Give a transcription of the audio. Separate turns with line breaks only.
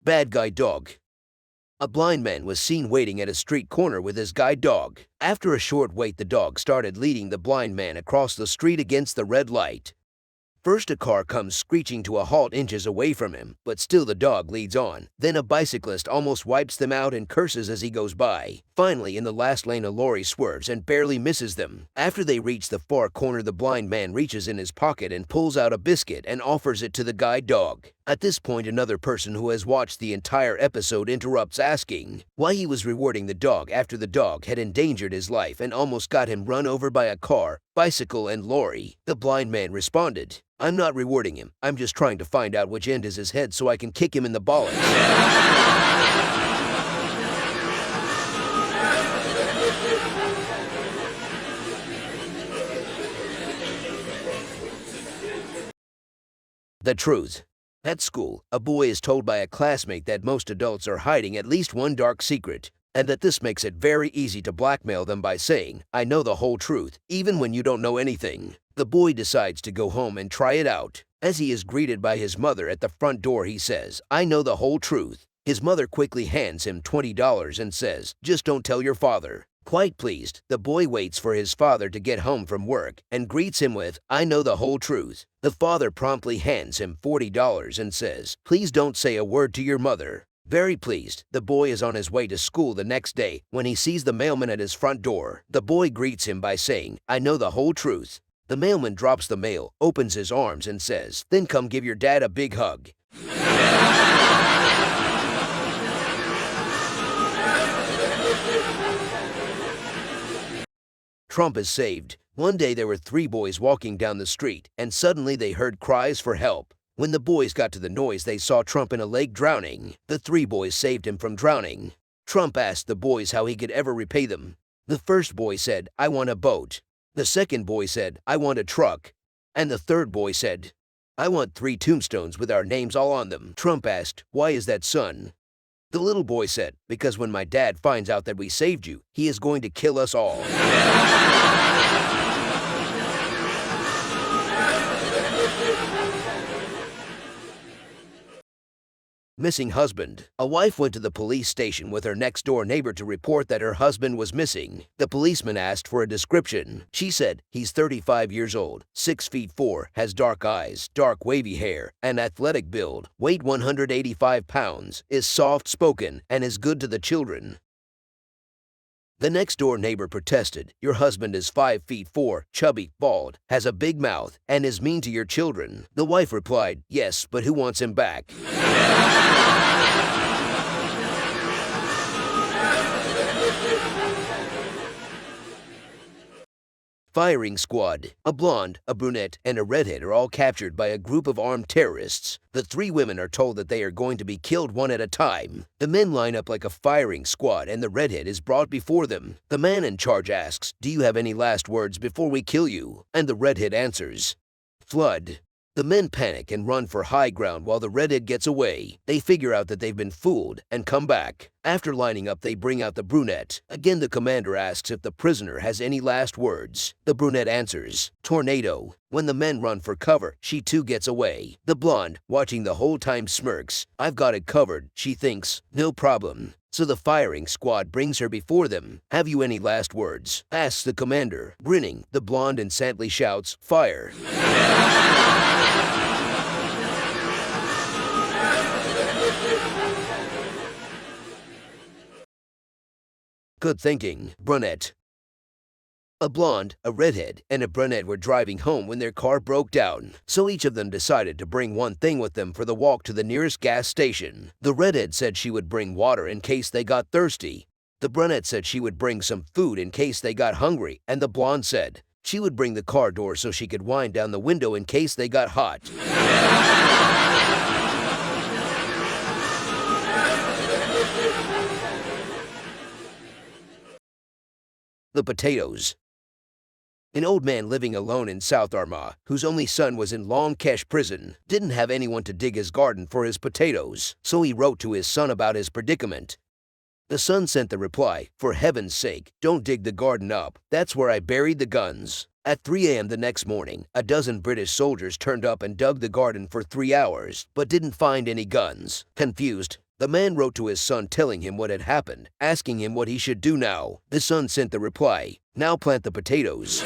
Bad guide dog. A blind man was seen waiting at a street corner with his guide dog. After a short wait, the dog started leading the blind man across the street against the red light. First, a car comes screeching to a halt inches away from him, but still the dog leads on. Then a bicyclist almost wipes them out and curses as he goes by. Finally, in the last lane, a lorry swerves and barely misses them. After they reach the far corner, the blind man reaches in his pocket and pulls out a biscuit and offers it to the guide dog. At this point, another person who has watched the entire episode interrupts, asking why he was rewarding the dog after the dog had endangered his life and almost got him run over by a car, bicycle, and lorry. The blind man responded, "I'm not rewarding him. I'm just trying to find out which end is his head so I can kick him in the bollocks." The truth. At school, a boy is told by a classmate that most adults are hiding at least one dark secret, and that this makes it very easy to blackmail them by saying, "I know the whole truth," even when you don't know anything. The boy decides to go home and try it out. As he is greeted by his mother at the front door, he says, "I know the whole truth." His mother quickly hands him $20 and says, "Just don't tell your father." Quite pleased, the boy waits for his father to get home from work and greets him with, "I know the whole truth." The father promptly hands him $40 and says, "Please don't say a word to your mother." Very pleased, the boy is on his way to school the next day when he sees the mailman at his front door. The boy greets him by saying, "I know the whole truth." The mailman drops the mail, opens his arms, and says, "Then come give your dad a big hug." Trump is saved. One day there were three boys walking down the street, and suddenly they heard cries for help. When the boys got to the noise, they saw Trump in a lake drowning. The three boys saved him from drowning. Trump asked the boys how he could ever repay them. The first boy said, "I want a boat." The second boy said, "I want a truck." And the third boy said, "I want 3 tombstones with our names all on them." Trump asked, "Why is that, son?" The little boy said, "Because when my dad finds out that we saved you, he is going to kill us all." Missing husband. A wife went to the police station with her next-door neighbor to report that her husband was missing. The policeman asked for a description. She said, "He's 35 years old, 6 feet 4, has dark eyes, dark wavy hair, an athletic build, weight 185 pounds, is soft-spoken, and is good to the children." The next-door neighbor protested, "Your husband is 5 feet 4, chubby, bald, has a big mouth, and is mean to your children." The wife replied, "Yes, but who wants him back?" Firing squad. A blonde, a brunette, and a redhead are all captured by a group of armed terrorists. The 3 women are told that they are going to be killed one at a time. The men line up like a firing squad and the redhead is brought before them. The man in charge asks, "Do you have any last words before we kill you?" And the redhead answers, "Flood." The men panic and run for high ground while the redhead gets away. They figure out that they've been fooled and come back. After lining up, they bring out the brunette. Again, the commander asks if the prisoner has any last words. The brunette answers, "Tornado." When the men run for cover, she too gets away. The blonde, watching the whole time, smirks. "I've got it covered," she thinks. "No problem." So the firing squad brings her before them. "Have you any last words?" asks the commander. Grinning, the blonde instantly shouts, "Fire." Good thinking. Brunette. A blonde, a redhead, and a brunette were driving home when their car broke down. So each of them decided to bring one thing with them for the walk to the nearest gas station. The redhead said she would bring water in case they got thirsty. The brunette said she would bring some food in case they got hungry. And the blonde said she would bring the car door so she could wind down the window in case they got hot. The potatoes. An old man living alone in South Armagh, whose only son was in Long Kesh prison, didn't have anyone to dig his garden for his potatoes, so he wrote to his son about his predicament. The son sent the reply, "For heaven's sake, don't dig the garden up. That's where I buried the guns." At 3 a.m. the next morning, a dozen British soldiers turned up and dug the garden for 3 hours, but didn't find any guns. Confused, The man wrote to his son telling him what had happened, asking him what he should do now. The son sent the reply, "Now plant the potatoes."